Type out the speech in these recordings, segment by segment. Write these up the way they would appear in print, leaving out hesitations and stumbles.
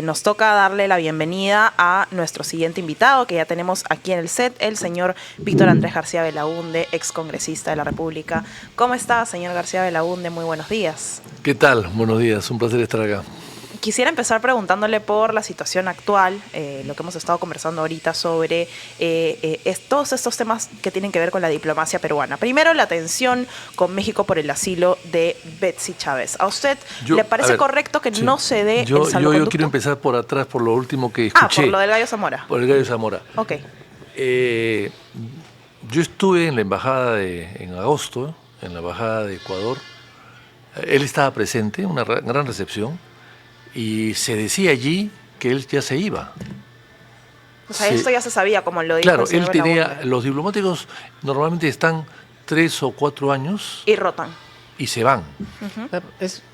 Nos toca darle la bienvenida a nuestro siguiente invitado, que ya tenemos aquí en el set, el señor Víctor Andrés García Belaúnde, excongresista de la República. ¿Cómo está, señor García Belaúnde? Muy buenos días. ¿Qué tal? Buenos días, un placer estar acá. Quisiera empezar preguntándole por la situación actual, lo que hemos estado conversando ahorita sobre todos estos temas que tienen que ver con la diplomacia peruana. Primero, la tensión con México por el asilo de Betsy Chávez. ¿A usted le parece correcto que no se dé el salvoconducto? Yo quiero empezar por atrás, por lo último que escuché. Por lo del Gallo Zamora. Por el Gallo Zamora. Ok. Yo estuve en la embajada en agosto, en la embajada de Ecuador. Él estaba presente, una gran recepción. Y se decía allí que él ya se iba. O sea, esto ya se sabía, como lo dijo claro, el señor él tenía, Belaúnde. los diplomáticos normalmente están 3 o 4 años. Y rotan. Y se van.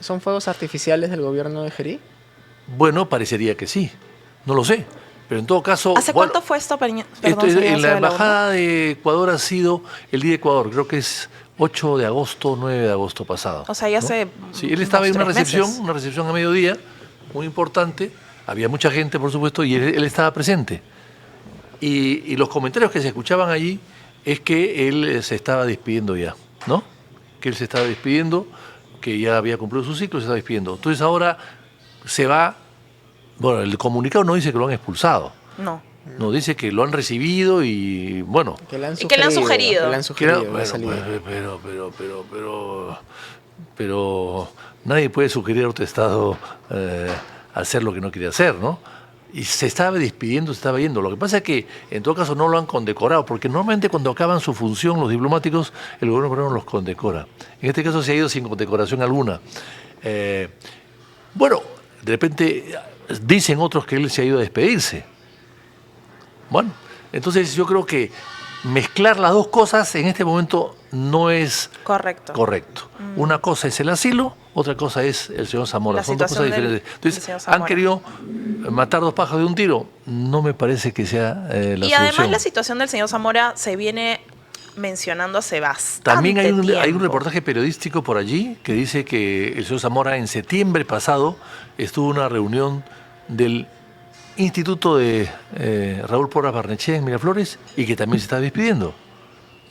¿Son fuegos artificiales del gobierno de Jerí? Bueno, parecería que sí. No lo sé. Pero en todo caso... ¿Hace cuánto fue esto? En la embajada de Ecuador ha sido el día de Ecuador. Creo que es 8 de agosto, 9 de agosto pasado. O sea, ya ¿no? hace... Sí, él estaba en una recepción meses. A mediodía, muy importante. Había mucha gente, por supuesto, y él estaba presente. Y los comentarios que se escuchaban allí es que él se estaba despidiendo ya, ¿no? Que él se estaba despidiendo, que ya había cumplido su ciclo, se estaba despidiendo. Entonces ahora se va... Bueno, el comunicado no dice que lo han expulsado. No. No, dice que lo han recibido y bueno... Que le han sugerido. Pero nadie puede sugerir a otro Estado hacer lo que no quiere hacer, ¿no? Y se estaba despidiendo, se estaba yendo. Lo que pasa es que en todo caso no lo han condecorado, porque normalmente cuando acaban su función los diplomáticos, el gobierno peruano los condecora. En este caso se ha ido sin condecoración alguna. Bueno, de repente dicen otros que él se ha ido a despedirse. Bueno, entonces yo creo que mezclar las dos cosas en este momento no es correcto. Una cosa es el asilo, otra cosa es el señor Zamora. Son dos cosas diferentes. Entonces, ¿han querido matar dos pájaros de un tiro? No me parece que sea la solución. Y además la situación del señor Zamora se viene mencionando hace bastante También hay tiempo. un reportaje periodístico por allí que dice que el señor Zamora en septiembre pasado estuvo en una reunión del Instituto de Raúl Porras Barnechea en Miraflores y que también se está despidiendo.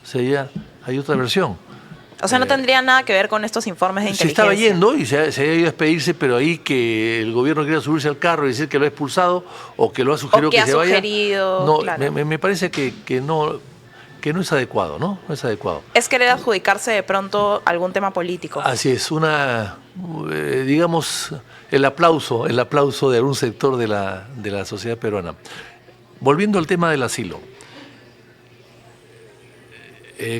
O sea, ya hay otra versión. O sea, no tendría nada que ver con estos informes de inteligencia. Se estaba yendo y se ha ido a despedirse, pero ahí que el gobierno quiera subirse al carro y decir que lo ha expulsado o que lo ha sugerido que se vaya. No, claro. me parece que no es adecuado, ¿no? No es adecuado. Es querer adjudicarse de pronto algún tema político. Así es, digamos, el aplauso de algún sector de la sociedad peruana. Volviendo al tema del asilo.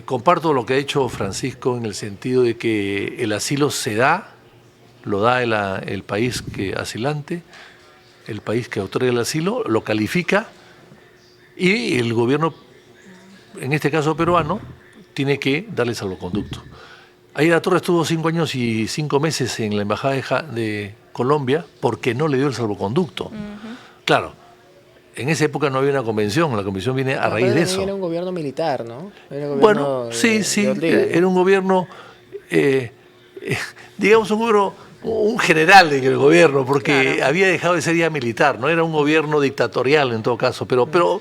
Comparto lo que ha dicho Francisco en el sentido de que el asilo lo da el país asilante, el país que otorga el asilo, lo califica y el gobierno, en este caso peruano, tiene que darle salvoconducto. Aida Torres estuvo 5 años y 5 meses en la embajada de Colombia porque no le dio el salvoconducto. Claro. En esa época no había una convención, la convención viene a raíz de eso. Era un gobierno militar, ¿no? Era un gobierno era un gobierno, digamos un general en el gobierno, porque había dejado de ser ya militar, no era un gobierno dictatorial en todo caso, pero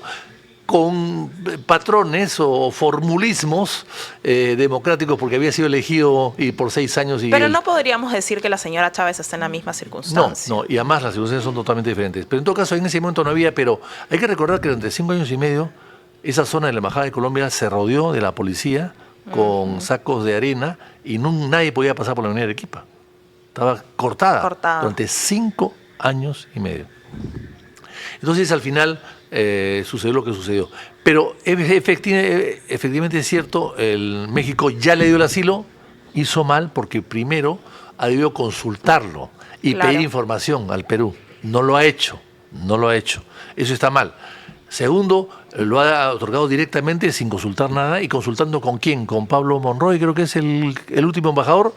con patrones o formulismos democráticos, porque había sido elegido y por 6 años. Pero no podríamos decir que la señora Chávez está en la misma circunstancia. No, y además las circunstancias son totalmente diferentes. Pero en todo caso, en ese momento no había, pero hay que recordar que durante 5 años y medio, esa zona de la Embajada de Colombia se rodeó de la policía con sacos de arena y nadie podía pasar por la avenida Arequipa. Estaba cortada. Durante 5 años y medio. Entonces, al final, sucedió lo que sucedió. Pero efectivamente es cierto, México ya le dio el asilo, hizo mal porque primero ha debido consultarlo y pedir información al Perú. No lo ha hecho. Eso está mal. Segundo, lo ha otorgado directamente sin consultar nada y consultando con quién, con Pablo Monroy, creo que es el último embajador.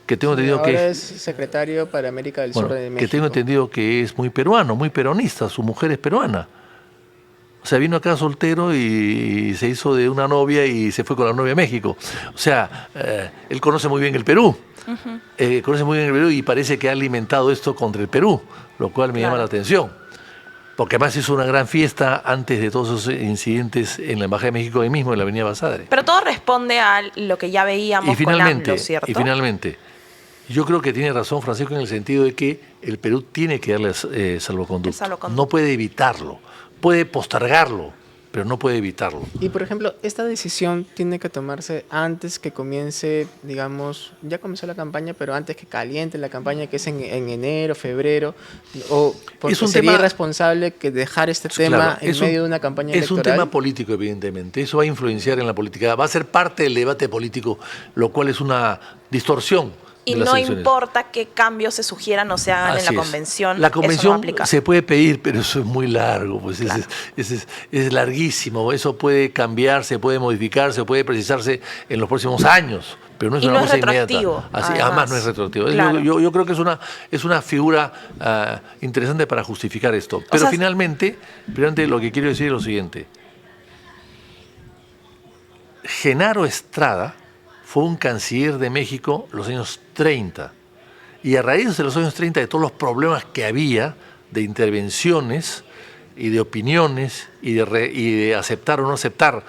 Que tengo entendido ahora es secretario para América del Sur de México. Que tengo entendido que es muy peruano, muy peronista, su mujer es peruana. O sea, vino acá soltero y se hizo de una novia y se fue con la novia a México. O sea, él conoce muy bien el Perú. conoce muy bien el Perú y parece que ha alimentado esto contra el Perú, lo cual me llama la atención. Porque además hizo una gran fiesta antes de todos esos incidentes en la Embajada de México ahí mismo, en la Avenida Basadre. Pero todo responde a lo que ya veíamos con AMLO, ¿cierto? Y finalmente, yo creo que tiene razón Francisco en el sentido de que el Perú tiene que darle salvoconducto. No puede evitarlo, puede postergarlo, pero no puede evitarlo. Y por ejemplo, esta decisión tiene que tomarse antes que comience, digamos, ya comenzó la campaña, pero antes que caliente la campaña, que es en enero, febrero, o porque sería irresponsable que dejar este tema en medio de una campaña electoral. Es un tema político, evidentemente. Eso va a influenciar en la política, va a ser parte del debate político, lo cual es una distorsión. Y no importa qué cambios se sugieran o se hagan en la convención. La convención se puede pedir, pero eso es muy largo, pues claro. es larguísimo. Eso puede cambiarse, puede modificarse o puede precisarse en los próximos años, pero no es una cosa inmediata. Además no es retroactivo. Claro. Yo creo que es una figura interesante para justificar esto. Pero finalmente lo que quiero decir es lo siguiente. Genaro Estrada fue un canciller de México en los años 30. Y a raíz de los años 30, de todos los problemas que había de intervenciones y de opiniones y de aceptar o no aceptar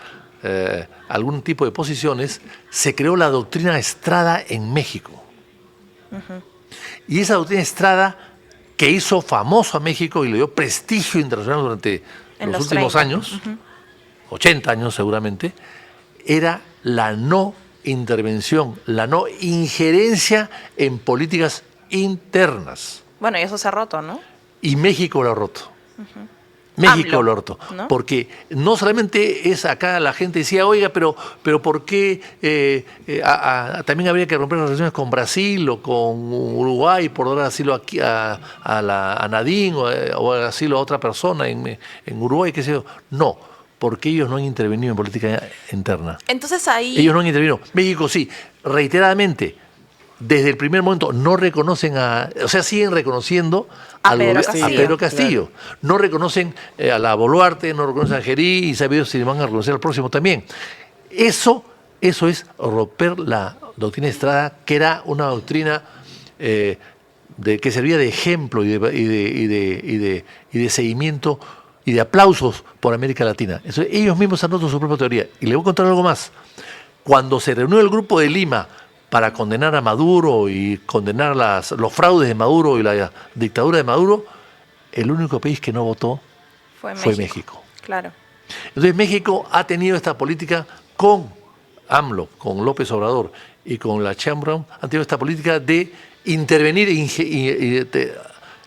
algún tipo de posiciones, se creó la doctrina Estrada en México. Y esa doctrina Estrada, que hizo famoso a México y le dio prestigio internacional durante los últimos años, 80 años seguramente, era la no intervención, la no injerencia en políticas internas. Bueno, y eso se ha roto, ¿no? Y México lo ha roto. México lo ha roto. ¿No? Porque no solamente es acá, la gente decía, oiga, pero ¿por qué también habría que romper las relaciones con Brasil o con Uruguay por dar asilo aquí a Nadine o asilo a otra persona en Uruguay, qué sé yo? No. Porque ellos no han intervenido en política interna. Entonces ahí... Ellos no han intervenido. México sí, reiteradamente, desde el primer momento no reconocen siguen reconociendo a Pedro Castillo. Claro. No reconocen a la Boluarte, no reconocen a Gerí y sabido si van a reconocer al próximo también. Eso es romper la doctrina Estrada, que era una doctrina que servía de ejemplo y de seguimiento y de aplausos por América Latina. Entonces, ellos mismos han roto su propia teoría. Y le voy a contar algo más. Cuando se reunió el grupo de Lima para condenar a Maduro y condenar los fraudes de Maduro y la dictadura de Maduro, el único país que no votó fue México. Claro. Entonces, México ha tenido esta política con AMLO, con López Obrador y con la Sheinbaum, han tenido esta política de intervenir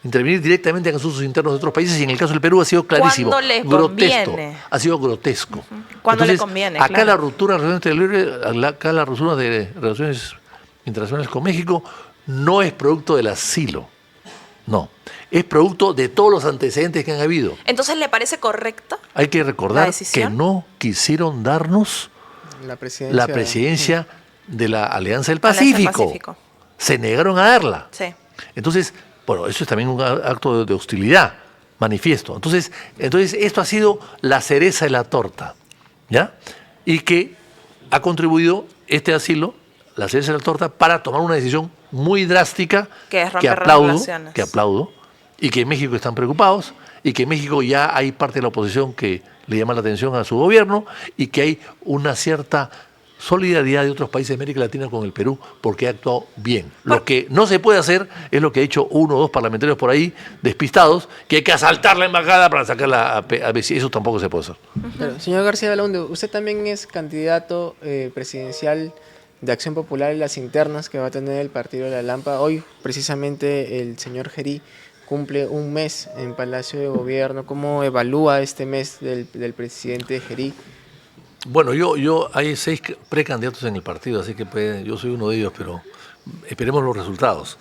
intervenir directamente en asuntos internos de otros países, y en el caso del Perú ha sido clarísimo. Cuando les conviene. Ha sido grotesco. Cuando le conviene, acá claro. La ruptura de relaciones internacionales con México no es producto del asilo. No. Es producto de todos los antecedentes que han habido. Entonces, ¿le parece correcta? Hay que recordar que no quisieron darnos la presidencia de la Alianza del Pacífico. Se negaron a darla. Sí. Entonces, bueno, eso es también un acto de hostilidad manifiesto. Entonces esto ha sido la cereza de la torta, ¿ya? Y que ha contribuido este asilo, la cereza de la torta, para tomar una decisión muy drástica que aplaudo, y que en México están preocupados, y que en México ya hay parte de la oposición que le llama la atención a su gobierno, y que hay una cierta solidaridad de otros países de América Latina con el Perú porque ha actuado bien. Lo que no se puede hacer es lo que ha hecho uno o dos parlamentarios por ahí despistados, que hay que asaltar la embajada para sacarla a ver si eso tampoco se puede hacer. Pero, señor García Belaunde, usted también es candidato presidencial de Acción Popular en las internas que va a tener el partido de la Lampa. Hoy precisamente el señor Gerí cumple un mes en Palacio de Gobierno. ¿Cómo evalúa este mes del presidente Gerí? Bueno, hay 6 precandidatos en el partido, así que yo soy uno de ellos, pero esperemos los resultados.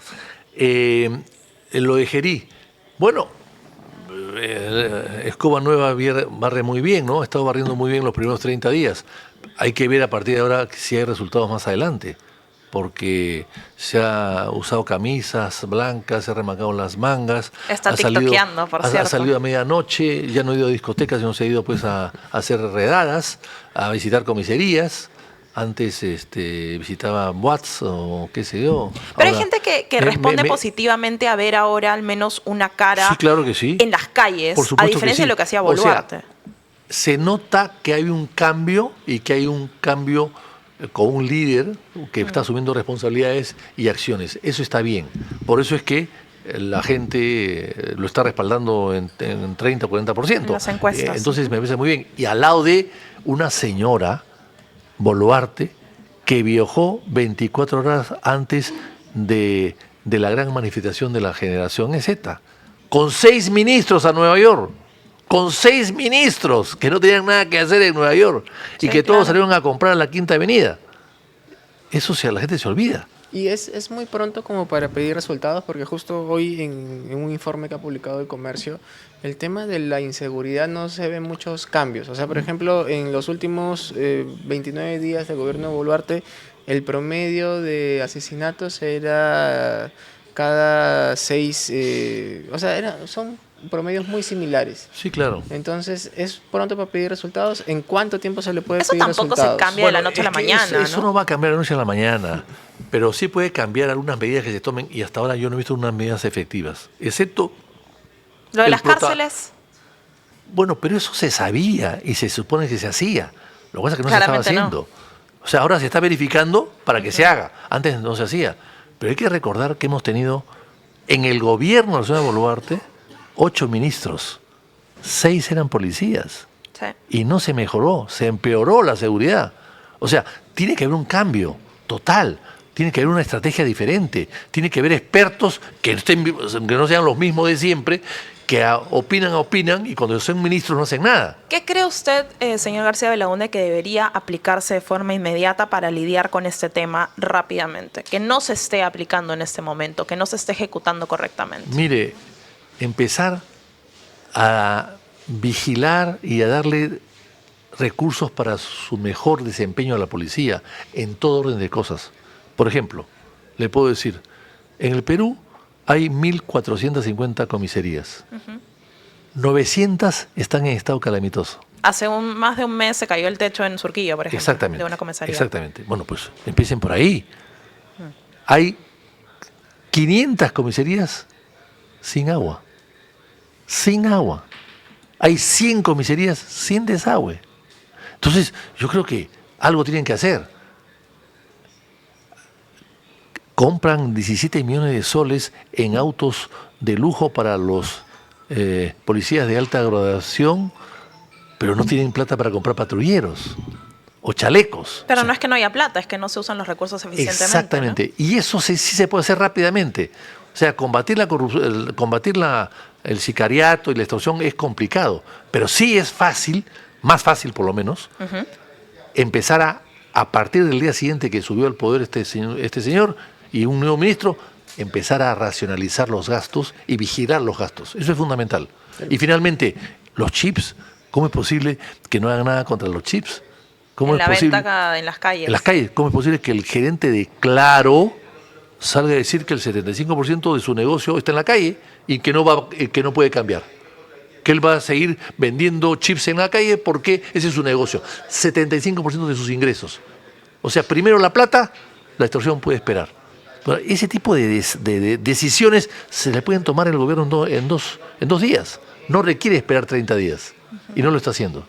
En lo de Gerí, bueno, Escoba Nueva barre muy bien, ¿no? Ha estado barriendo muy bien los primeros 30 días. Hay que ver a partir de ahora si hay resultados más adelante, porque se ha usado camisas blancas, se ha remangado las mangas. Está tiktokeando, por cierto. Ha salido a medianoche, ya no ha ido a discotecas, sino se ha ido pues a hacer redadas, a visitar comisarías, antes visitaba Watts o qué sé yo. Pero hay Ahora, gente que responde positivamente a ver ahora al menos una cara sí, claro que sí. en las calles, Por a supuesto que diferencia sí. de lo que hacía O sea, Boluarte. se nota que hay un cambio y que hay un cambio con un líder que está asumiendo responsabilidades y acciones. Eso está bien. Por eso es que la gente lo está respaldando en 30 o 40%. En las encuestas. Entonces me parece muy bien. Y al lado de una señora, Boluarte, que viajó 24 horas antes de la gran manifestación de la generación Z, con 6 ministros a Nueva York. Con 6 ministros que no tenían nada que hacer en Nueva York y Sí, que claro. todos salieron a comprar a la Quinta Avenida. Eso la gente se olvida. Y es muy pronto como para pedir resultados, porque justo hoy en un informe que ha publicado el Comercio, el tema de la inseguridad no se ven muchos cambios. O sea, por ejemplo, en los últimos 29 días del gobierno de Boluarte, el promedio de asesinatos era cada 6, o sea, son promedios muy similares. Sí, claro. Entonces, es pronto para pedir resultados. ¿En cuánto tiempo se le puede Eso pedir tampoco resultados? se cambia de la noche a la es que mañana, eso ¿no? no va a cambiar de la noche a la mañana, pero sí puede cambiar algunas medidas que se tomen y hasta ahora yo no he visto unas medidas efectivas, excepto Lo de el las cárceles, Bueno, pero eso se sabía y se supone que se hacía. Lo que pasa es que no Claramente se estaba haciendo. O sea, ahora se está verificando para que se haga. Antes no se hacía. Pero hay que recordar que hemos tenido en el gobierno de la señora Boluarte 8 ministros. 6 eran policías. sí. Y no se mejoró, se empeoró la seguridad. O sea, tiene que haber un cambio total. Tiene que haber una estrategia diferente. Tiene que haber expertos que no sean los mismos de siempre, que opinan y cuando son ministros no hacen nada. ¿Qué cree usted, señor García Belaúnde, que debería aplicarse de forma inmediata para lidiar con este tema rápidamente? Que no se esté aplicando en este momento, que no se esté ejecutando correctamente. Mire, empezar a vigilar y a darle recursos para su mejor desempeño a la policía en todo orden de cosas. Por ejemplo, le puedo decir, en el Perú hay 1.450 comisarías. 900 están en estado calamitoso. Hace más de un mes se cayó el techo en Surquillo, por ejemplo, Exactamente. de una comisaría. Exactamente. Bueno, pues empiecen por ahí. Hay 500 comisarías sin agua. Sin agua. Hay 100 comisarías sin desagüe. Entonces, yo creo que algo tienen que hacer. Compran 17 millones de soles en autos de lujo para los policías de alta graduación, pero no tienen plata para comprar patrulleros o chalecos. Pero O sea, no es que no haya plata, es que no se usan los recursos eficientemente. exactamente. Y eso sí se puede hacer rápidamente. O sea, combatir la corrupción, el sicariato y la extorsión es complicado, pero sí es fácil, más fácil por lo menos, empezar a partir del día siguiente que subió al poder este señor y un nuevo ministro, empezar a racionalizar los gastos y vigilar los gastos. Eso es fundamental. Y finalmente, los chips, ¿cómo es posible que no hagan nada contra los chips? ¿Cómo En es la posible? venta en las calles. En las calles, ¿cómo es posible que el gerente de Claro salga a decir que el 75% de su negocio está en la calle y que no puede cambiar? Que él va a seguir vendiendo chips en la calle porque ese es su negocio. 75% de sus ingresos. O sea, primero la plata, la extorsión puede esperar. Bueno, ese tipo de decisiones se le pueden tomar el gobierno en dos días. No requiere esperar 30 días. Y no lo está haciendo.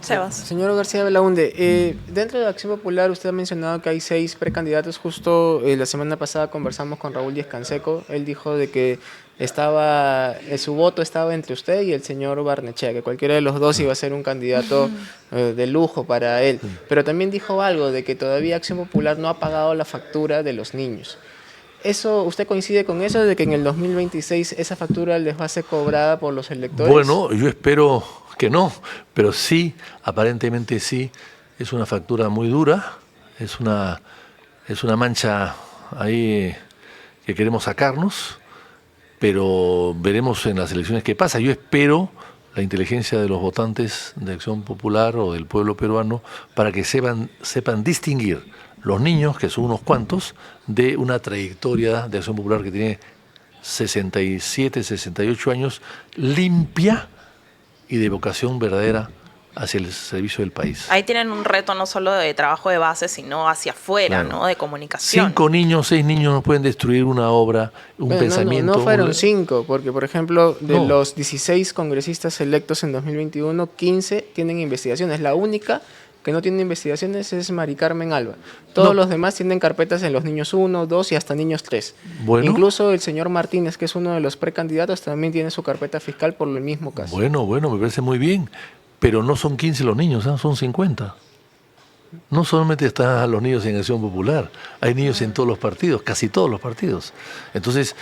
Sebas. Señor García Belaúnde, dentro de Acción Popular usted ha mencionado que hay 6 precandidatos. Justo la semana pasada conversamos con Raúl Díaz Canseco. Él dijo de que su voto estaba entre usted y el señor Barnechea, que cualquiera de los dos iba a ser un candidato de lujo para él. Pero también dijo algo de que todavía Acción Popular no ha pagado la factura de los niños. ¿Usted coincide con eso, de que en el 2026 esa factura les va a ser cobrada por los electores? Bueno, yo espero que no, pero sí, aparentemente sí, es una factura muy dura, es una mancha ahí que queremos sacarnos, pero veremos en las elecciones qué pasa. Yo espero la inteligencia de los votantes de Acción Popular o del pueblo peruano para que sepan distinguir los niños, que son unos cuantos, de una trayectoria de Acción Popular que tiene 67, 68 años, limpia y de vocación verdadera hacia el servicio del país. Ahí tienen un reto no solo de trabajo de base, sino hacia afuera, Claro. ¿no? De comunicación. 5 niños, 6 niños no pueden destruir una obra, un Bueno, pensamiento. No fueron 5, porque por ejemplo, de No. los 16 congresistas electos en 2021, 15 tienen investigaciones. La única que no tiene investigaciones es Mari Carmen Alba. Todos No. los demás tienen carpetas en los niños 1, 2 y hasta niños 3. Bueno. Incluso el señor Martínez, que es uno de los precandidatos, también tiene su carpeta fiscal por el mismo caso. Bueno, me parece muy bien, pero no son 15 los niños, son 50. No solamente están los niños en Acción Popular, hay niños en todos los partidos, casi todos los partidos. Entonces,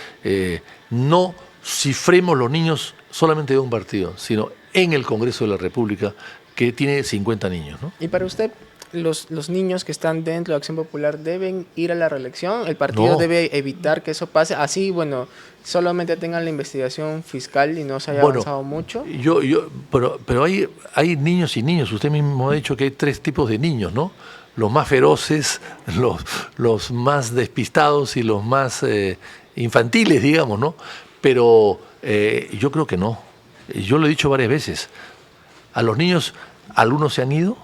no cifremos los niños solamente de un partido, sino en el Congreso de la República, que tiene 50 niños, ¿no? Y para usted, los niños que están dentro de Acción Popular deben ir a la reelección. El partido No. debe evitar que eso pase. Así, bueno, solamente tengan la investigación fiscal y no se haya avanzado mucho. Pero hay niños y niños. Usted mismo ha dicho que hay 3 tipos de niños, ¿no? Los más feroces, los más despistados y los más infantiles, digamos, ¿no? Pero yo creo que no. Yo lo he dicho varias veces. A los niños, algunos se han ido,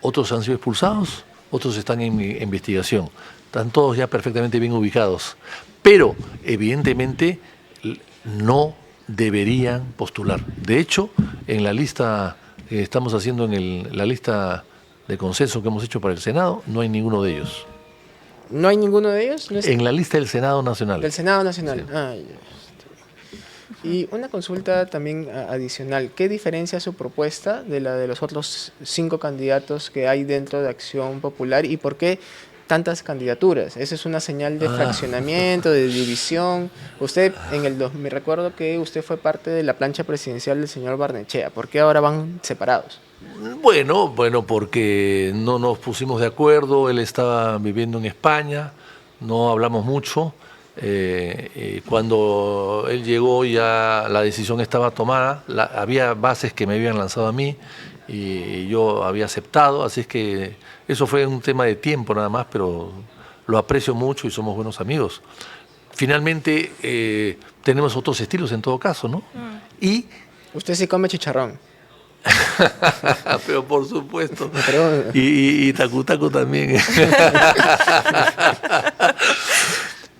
otros han sido expulsados, otros están en investigación. Están todos ya perfectamente bien ubicados. Pero, evidentemente, no deberían postular. De hecho, en la lista que estamos haciendo, la lista de consenso que hemos hecho para el Senado, no hay ninguno de ellos. ¿No hay ninguno de ellos? ¿No es En la lista del Senado Nacional. del Senado Nacional? Sí. Ah, ya. Y una consulta también adicional. ¿Qué diferencia su propuesta de la de los otros 5 candidatos que hay dentro de Acción Popular y por qué tantas candidaturas? ¿Esa es una señal de fraccionamiento, de división? Usted, me recuerdo que usted fue parte de la plancha presidencial del señor Barnechea. ¿Por qué ahora van separados? Bueno, porque no nos pusimos de acuerdo, él estaba viviendo en España, no hablamos mucho. Cuando él llegó ya la decisión estaba tomada, había bases que me habían lanzado a mí y yo había aceptado, así es que eso fue un tema de tiempo nada más, pero lo aprecio mucho y somos buenos amigos. Finalmente tenemos otros estilos en todo caso, ¿no? Y Usted sí come chicharrón. pero por supuesto. Pero- Y Tacu también.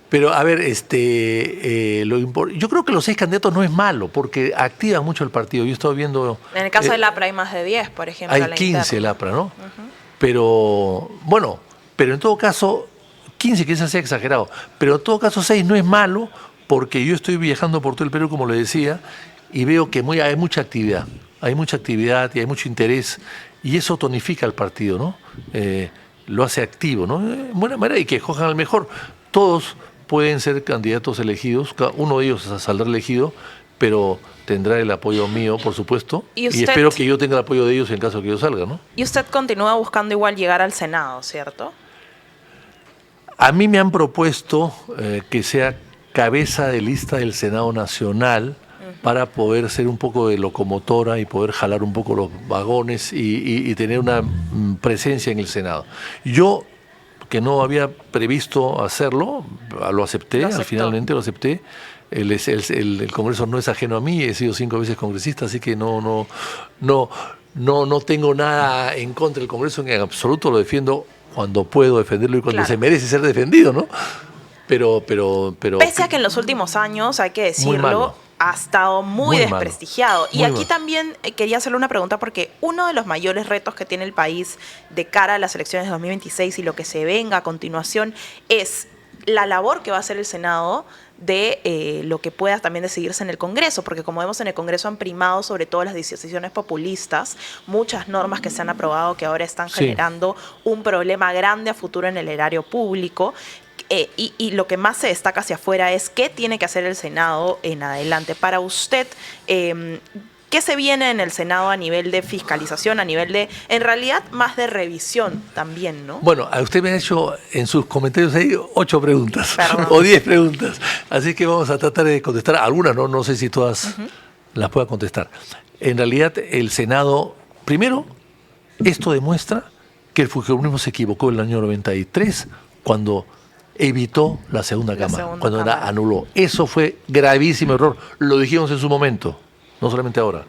Pero a ver, yo creo que los 6 candidatos no es malo, porque activa mucho el partido. Yo he estado viendo... En el caso del APRA hay más de 10, por ejemplo. hay a la 15 el interna. APRA, ¿no? Pero, bueno, pero en todo caso, 15 quizás sea exagerado, pero en todo caso 6 no es malo, porque yo estoy viajando por todo el Perú, como le decía, y veo que hay mucha actividad y hay mucho interés, y eso tonifica al partido, ¿no? Lo hace activo, ¿no? Buena manera, y que escojan al mejor. Todos pueden ser candidatos elegidos, uno de ellos saldrá elegido, pero tendrá el apoyo mío, por supuesto, ¿Y y usted? espero que yo tenga el apoyo de ellos en caso de que yo salga, ¿no? Y usted continúa buscando igual llegar al Senado, ¿cierto? A mí me han propuesto que sea cabeza de lista del Senado Nacional para poder ser un poco de locomotora y poder jalar un poco los vagones y tener una presencia en el Senado. Yo, que no había previsto hacerlo, lo acepté, Lo aceptó. finalmente lo acepté. El Congreso no es ajeno a mí, he sido 5 veces congresista, así que no tengo nada en contra del Congreso, en absoluto lo defiendo cuando puedo defenderlo y cuando Claro. se merece ser defendido, ¿no? Pero Pese a que en los últimos años, hay que Muy decirlo, malo. ha estado muy Muy malo. desprestigiado. Y Muy aquí malo. también quería hacerle una pregunta porque uno de los mayores retos que tiene el país de cara a las elecciones de 2026 y lo que se venga a continuación es la labor que va a hacer el Senado de lo que pueda también decidirse en el Congreso, porque como vemos en el Congreso han primado sobre todo las decisiones populistas, muchas normas que se han aprobado que ahora están Sí. generando un problema grande a futuro en el erario público. Y lo que más se destaca hacia afuera es qué tiene que hacer el Senado en adelante. Para usted, ¿qué se viene en el Senado a nivel de fiscalización, a nivel de, en realidad, más de revisión también, ¿no? Bueno, a usted me ha hecho en sus comentarios ahí 8 preguntas Perdón. o 10 preguntas, así que vamos a tratar de contestar algunas, no sé si todas las pueda contestar. En realidad, el Senado, primero, esto demuestra que el fujimorismo se equivocó en el año 93 cuando evitó la segunda cámara, segunda cuando cámara. anuló. Eso fue gravísimo error, lo dijimos en su momento, no solamente ahora.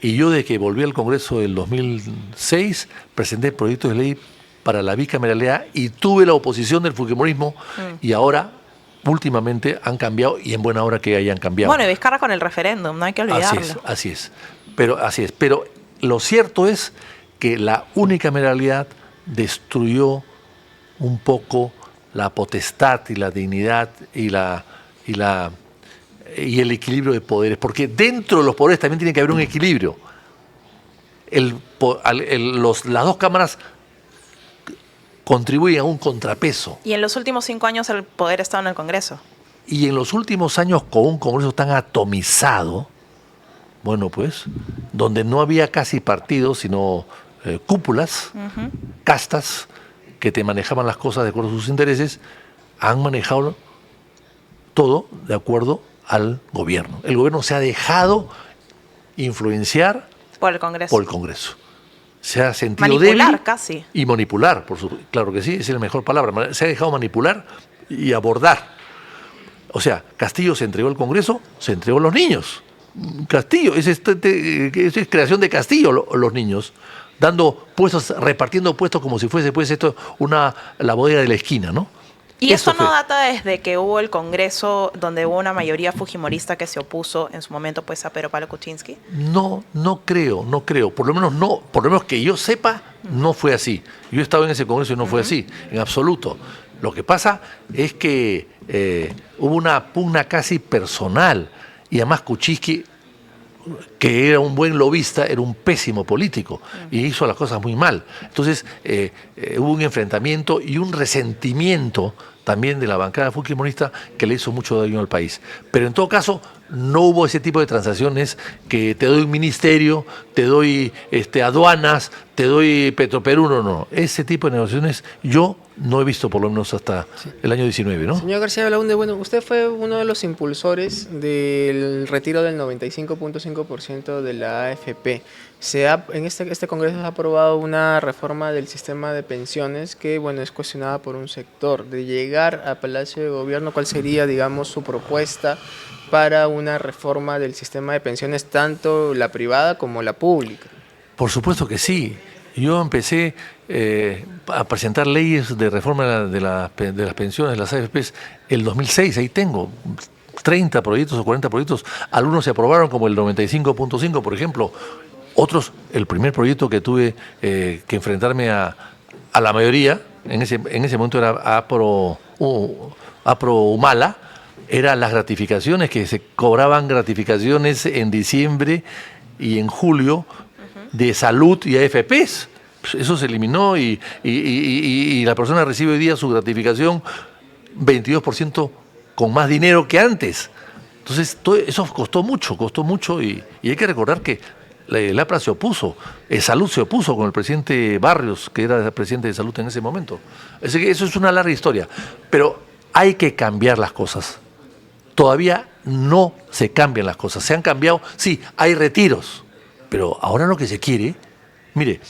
Y yo, desde que volví al Congreso del 2006, presenté proyectos de ley para la bicameralidad y tuve la oposición del fujimorismo y ahora, últimamente, han cambiado y en buena hora que hayan cambiado. Bueno, y Vizcarra con el referéndum, no hay que olvidarlo. Así es. Pero lo cierto es que la unicameralidad destruyó un poco la potestad y la dignidad y el equilibrio de poderes, porque dentro de los poderes también tiene que haber un equilibrio. Las dos cámaras contribuyen a un contrapeso. Y en los últimos 5 años el poder estaba en el Congreso. Y en los últimos años, con un Congreso tan atomizado, bueno, pues, donde no había casi partidos, sino cúpulas, castas, que te manejaban las cosas de acuerdo a sus intereses, han manejado todo de acuerdo al gobierno. El gobierno se ha dejado influenciar por el Congreso. Por el Congreso. Se ha sentido manipular, débil casi. Y manipular, claro que sí, esa es la mejor palabra. Se ha dejado manipular y abordar. O sea, Castillo se entregó al Congreso, se entregó a los niños. Castillo, es creación de Castillo, los niños, dando puestos, repartiendo puestos como si fuese pues esto la bodega de la esquina, ¿no? Y esto no data desde que hubo el Congreso donde hubo una mayoría fujimorista que se opuso en su momento pues a Pedro Pablo Kuczynski. No creo. Por lo menos que yo sepa, no fue así. Yo he estado en ese Congreso y no fue así, en absoluto. Lo que pasa es que hubo una pugna casi personal y además Kuczynski, que era un buen lobista, era un pésimo político y hizo las cosas muy mal. Entonces hubo un enfrentamiento y un resentimiento también de la bancada fujimorista que le hizo mucho daño al país. Pero en todo caso, no hubo ese tipo de transacciones que te doy un ministerio, te doy aduanas, te doy Petroperú, no. Ese tipo de negociaciones yo no he visto por lo menos hasta el año 19, ¿no? Señor García Belaúnde, bueno, usted fue uno de los impulsores del retiro del 95.5% de la AFP. En este Congreso se ha aprobado una reforma del sistema de pensiones que, bueno, es cuestionada por un sector. De llegar a Palacio de Gobierno, ¿cuál sería, digamos, su propuesta para una reforma del sistema de pensiones, tanto la privada como la pública? Por supuesto que sí. Yo empecé a presentar leyes de reforma de las pensiones, de las AFPs, el 2006. Ahí tengo 30 proyectos o 40 proyectos. Algunos se aprobaron, como el 95.5, por ejemplo. Otros, el primer proyecto que tuve que enfrentarme a la mayoría, en ese momento era APRO Humala, eran las gratificaciones, que se cobraban gratificaciones en diciembre y en julio de salud y AFPs. Eso se eliminó y la persona recibe hoy día su gratificación 22% con más dinero que antes. Entonces, eso costó mucho y hay que recordar que el APRA se opuso, Salud se opuso con el presidente Barrios, que era el presidente de Salud en ese momento. Así que eso es una larga historia, pero hay que cambiar las cosas. Todavía no se cambian las cosas, se han cambiado, sí, hay retiros, pero ahora lo que se quiere, mire,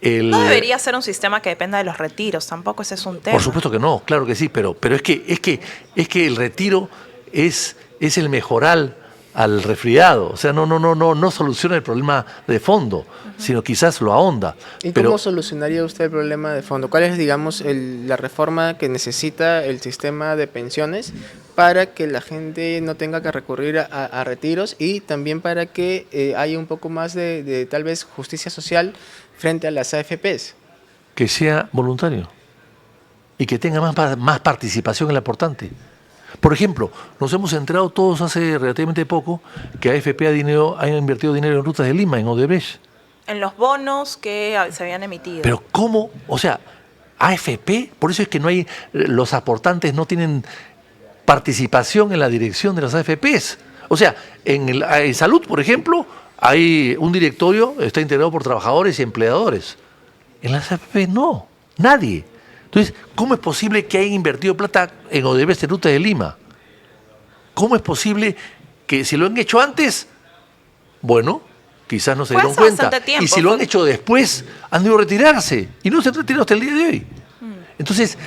no debería ser un sistema que dependa de los retiros, tampoco ese es un tema. Por supuesto que no, claro que sí, pero es que el retiro es el mejoral al resfriado, o sea, no soluciona el problema de fondo, sino quizás lo ahonda. ¿Y cómo solucionaría usted el problema de fondo? ¿Cuál es, digamos, la reforma que necesita el sistema de pensiones para que la gente no tenga que recurrir a retiros y también para que haya un poco más de tal vez justicia social frente a las AFPs? Que sea voluntario y que tenga más participación en el aportante. Por ejemplo, nos hemos enterado todos hace relativamente poco que AFP ha invertido dinero en Rutas de Lima, en Odebrecht. En los bonos que se habían emitido. Pero ¿cómo? O sea, AFP, por eso es que los aportantes no tienen participación en la dirección de las AFPs. O sea, en salud, por ejemplo, hay un directorio, está integrado por trabajadores y empleadores. En las AFP no, nadie. Entonces, ¿cómo es posible que hayan invertido plata en Odebrecht en Ruta de Lima? ¿Cómo es posible que si lo han hecho antes, bueno, quizás no se dieron cuenta? Y si lo han hecho después, han debido retirarse. Y no se han retirado hasta el día de hoy. Entonces,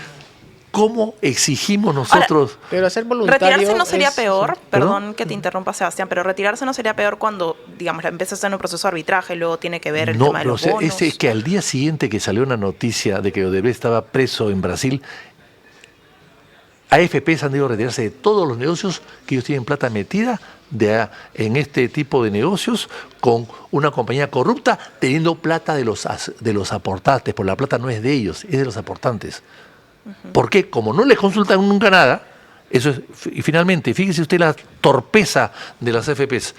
¿cómo exigimos nosotros? Pero hacer voluntario Retirarse no sería peor, sí. perdón que te interrumpa, Sebastián, pero retirarse no sería peor cuando, digamos, empiezas en un proceso de arbitraje y luego tiene que ver el No, tema de pero los bonos. es que al día siguiente que salió una noticia de que Odebrecht estaba preso en Brasil, AFPs han debido retirarse de todos los negocios que ellos tienen plata metida en este tipo de negocios con una compañía corrupta teniendo plata de los aportantes, porque la plata no es de ellos, es de los aportantes. Porque como no les consultan nunca nada, eso es, y finalmente, fíjese usted la torpeza de las AFPs,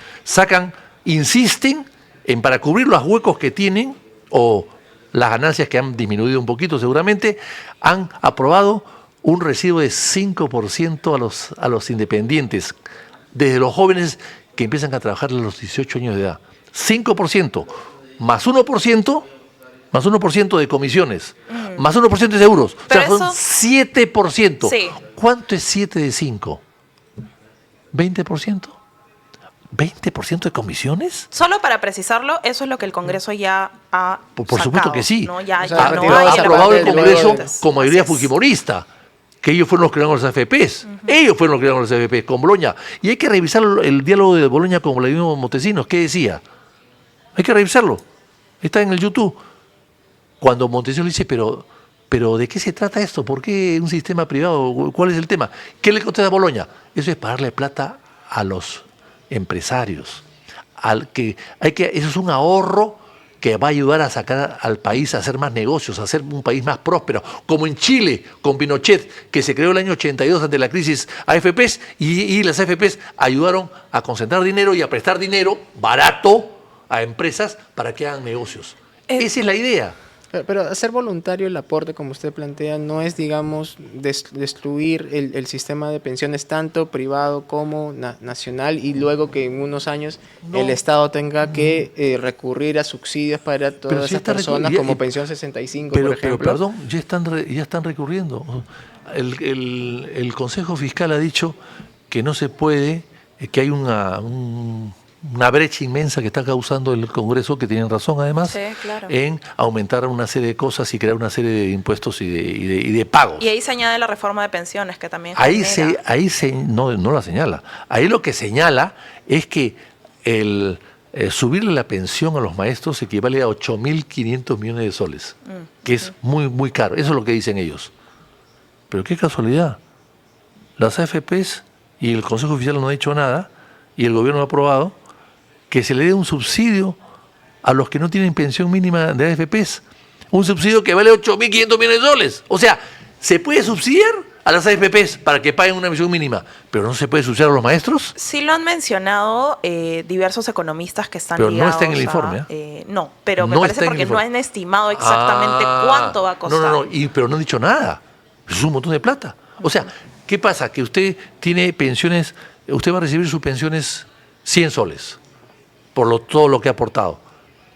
insisten en para cubrir los huecos que tienen o las ganancias que han disminuido un poquito seguramente, han aprobado un recibo de 5% a los independientes, desde los jóvenes que empiezan a trabajar a los 18 años de edad. 5%, más 1% de comisiones, más 1% de seguros. Pero o sea, son eso... 7%. Sí. ¿Cuánto es 7 de 5? ¿20%? ¿20% de comisiones? Solo para precisarlo, eso es lo que el Congreso ya ha Por sacado, supuesto que sí. ¿no? Ya, O sea, ya ha no retirado hay esa en la aprobado parte el de Congreso deportes. con mayoría Así es. fujimorista, que ellos fueron los que crearon las AFPs. Ellos fueron los que crearon las AFPs con Boloña. Y hay que revisar el diálogo de Boloña con Vladimir Montesinos. ¿Qué decía? Hay que revisarlo. Está en el YouTube. Cuando Montesinos le dice, pero ¿de qué se trata esto? ¿Por qué un sistema privado? ¿Cuál es el tema? ¿Qué le contesta Boloña? Eso es pagarle plata a los empresarios. Eso es un ahorro que va a ayudar a sacar al país a hacer más negocios, a hacer un país más próspero, como en Chile con Pinochet, que se creó el año 82 ante la crisis AFPs, y las AFPs ayudaron a concentrar dinero y a prestar dinero barato a empresas para que hagan negocios. Esa es la idea. Pero hacer voluntario el aporte, como usted plantea, no es, digamos, destruir el sistema de pensiones tanto privado como nacional, y luego que en unos años el Estado tenga que recurrir a subsidios para todas esas personas, como Pensión 65, por ejemplo. Pero perdón, ya están recurriendo. El Consejo Fiscal ha dicho que no se puede, que hay una brecha inmensa que está causando el Congreso, que tienen razón además, Sí, claro. en aumentar una serie de cosas y crear una serie de impuestos y de pagos. Y ahí se añade la reforma de pensiones, que también No la señala. Ahí lo que señala es que subirle la pensión a los maestros equivale a 8.500 millones de soles, que es muy, muy caro. Eso es lo que dicen ellos. Pero qué casualidad. Las AFPs y el Consejo Oficial no ha dicho nada, y el gobierno ha aprobado que se le dé un subsidio a los que no tienen pensión mínima de AFPs. Un subsidio que vale 8.500 millones de soles. O sea, se puede subsidiar a las AFPs para que paguen una pensión mínima, pero no se puede subsidiar a los maestros. Sí lo han mencionado diversos economistas que están pero ligados no está en el informe. No, pero me No parece está en porque el no informe. han estimado exactamente cuánto va a costar. Pero no han dicho nada. Eso es un montón de plata. O sea, ¿qué pasa? Que usted tiene pensiones, usted va a recibir sus pensiones 100 soles por todo lo que ha aportado.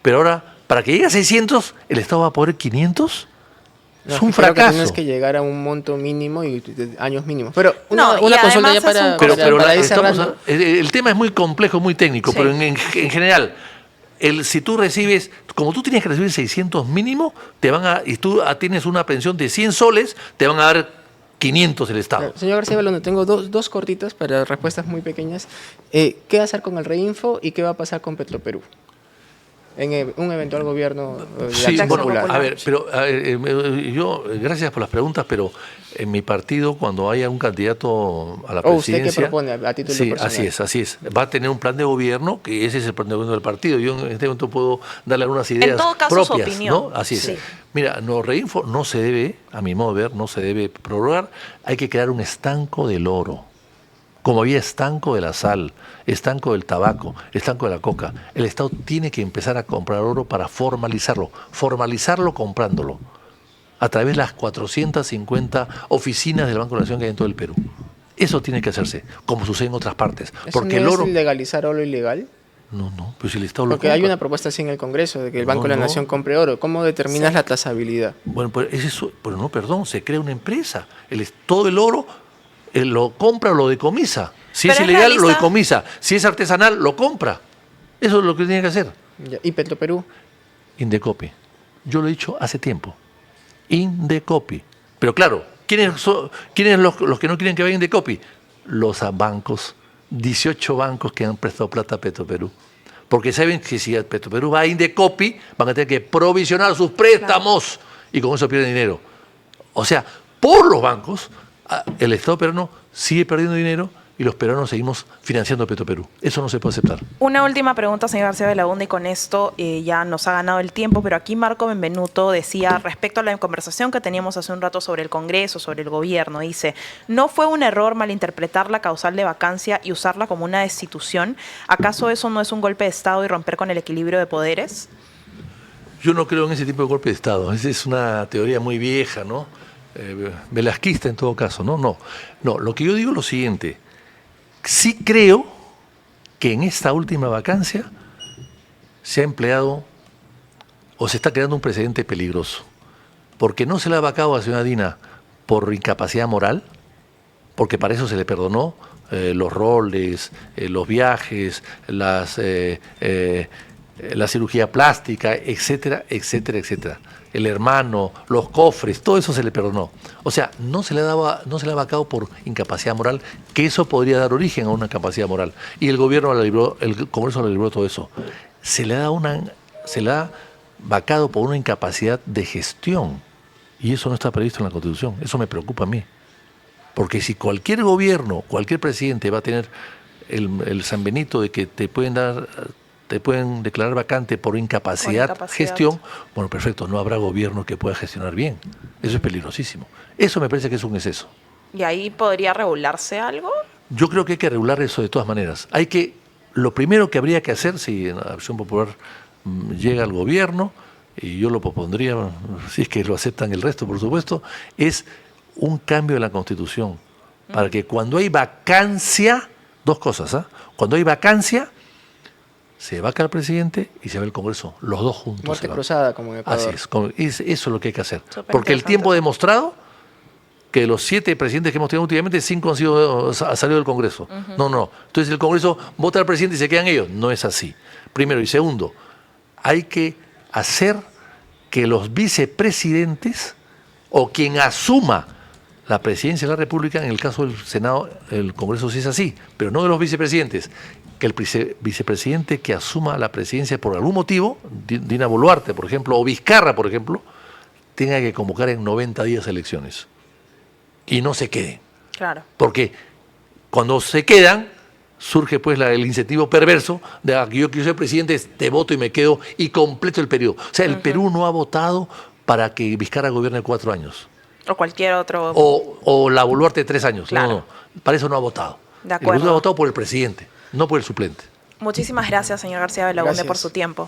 Pero ahora, para que llegue a 600, ¿el Estado va a poner 500? Es un Creo que fracaso. tienes que llegar a un monto mínimo y años mínimos. Pero No, y una consulta ya además es un para ir cerrando. El tema es muy complejo, muy técnico, Sí. pero en general, si tú recibes, como tú tienes que recibir 600 mínimo, y tú tienes una pensión de 100 soles, te van a dar 500 el Estado. Señor García Balondo, tengo dos cortitas para respuestas muy pequeñas. ¿Qué va a hacer con el Reinfo y qué va a pasar con Petroperú en un eventual gobierno de Sí, Acción bueno, Popular? a ver, pero yo, gracias por las preguntas, pero en mi partido, cuando haya un candidato a la presidencia... ¿Usted qué propone a título sí, personal? así es. Va a tener un plan de gobierno, que ese es el plan de gobierno del partido. Yo en este momento puedo darle algunas ideas En todo caso, propias, su opinión. ¿no? Así es. Sí. Mira, Reinfo no se debe, a mi modo de ver, no se debe prorrogar. Hay que crear un estanco del oro. Como había estanco de la sal, estanco del tabaco, estanco de la coca. El Estado tiene que empezar a comprar oro para formalizarlo comprándolo, a través de las 450 oficinas del Banco de la Nación que hay en todo el Perú. Eso tiene que hacerse, como sucede en otras partes. ¿Eso Porque no el oro... es legalizar oro ilegal? No, pues si el Estado lo Porque compra. hay una propuesta así en el Congreso de que el Banco de la No. Nación compre oro. ¿Cómo determinas la trazabilidad? Bueno, pues pero no, perdón, se crea una empresa. Todo el oro lo compra o lo decomisa. Si Pero es es ilegal, lo realista. decomisa. Si es artesanal, lo compra. Eso es lo que tiene que hacer. Ya. ¿Y Petroperú? Indecopi. Yo lo he dicho hace tiempo. Indecopi. Pero claro, ¿Quiénes los que no quieren que vayan de copy? Los bancos, 18 bancos que han prestado plata a Petroperú. Porque saben que si Petroperú va a Indecopi, van a tener que provisionar sus préstamos y con eso pierden dinero. O sea, por los bancos, el Estado peruano sigue perdiendo dinero y los peruanos seguimos financiando a Petroperú. Eso no se puede aceptar. Una última pregunta, señor García Belaúnde, y con esto ya nos ha ganado el tiempo, pero aquí Marco Benvenuto decía, respecto a la conversación que teníamos hace un rato sobre el Congreso, sobre el gobierno, dice, ¿no fue un error malinterpretar la causal de vacancia y usarla como una destitución? ¿Acaso eso no es un golpe de Estado y romper con el equilibrio de poderes? Yo no creo en ese tipo de golpe de Estado. Esa es una teoría muy vieja, ¿no? Velasquista en todo caso, ¿no? No, lo que yo digo es lo siguiente. Sí creo que en esta última vacancia se ha empleado o se está creando un precedente peligroso, porque no se le ha vacado a la señora Dina por incapacidad moral, porque para eso se le perdonó los roles, los viajes, la cirugía plástica, etcétera, etcétera, etcétera. El hermano, los cofres, todo eso se le perdonó. O sea, no se le ha vacado por incapacidad moral, que eso podría dar origen a una capacidad moral. Y el gobierno el Congreso le libró todo eso. Se le ha vacado por una incapacidad de gestión. Y eso no está previsto en la Constitución. Eso me preocupa a mí. Porque si cualquier gobierno, cualquier presidente va a tener el San Benito de que te pueden declarar vacante por incapacidad, gestión, bueno, perfecto, no habrá gobierno que pueda gestionar bien. Eso es peligrosísimo. Eso me parece que es un exceso. ¿Y ahí podría regularse algo? Yo creo que hay que regular eso de todas maneras. Lo primero que habría que hacer, si la Acción Popular llega al gobierno, y yo lo propondría, si es que lo aceptan el resto, por supuesto, es un cambio en la Constitución, para que cuando hay vacancia, dos cosas, cuando hay vacancia, se vaca al presidente y se va el Congreso, los dos juntos. Muerte cruzada, como en Ecuador. Así es, eso es lo que hay que hacer. Porque el tiempo ha demostrado que los 7 presidentes que hemos tenido últimamente, 5 han salido del Congreso. No. Entonces el Congreso vota al presidente y se quedan ellos. No es así. Primero. Y segundo, hay que hacer que los vicepresidentes o quien asuma la presidencia de la República, en el caso del Senado, el Congreso sí es así, pero no de los vicepresidentes, que el vicepresidente que asuma la presidencia por algún motivo, Dina Boluarte, por ejemplo, o Vizcarra, por ejemplo, tenga que convocar en 90 días elecciones. Y no se queden. Claro. Porque cuando se quedan, surge pues el incentivo perverso de que yo quiero ser presidente, te voto y me quedo y completo el periodo. O sea, el Perú no ha votado para que Vizcarra gobierne 4 años. O cualquier otro. O la Boluarte 3 años. Claro. No. Para eso no ha votado. De acuerdo. El Perú ha votado por el presidente, no por el suplente. Muchísimas gracias, señor García Belaúnde, Gracias. por su tiempo.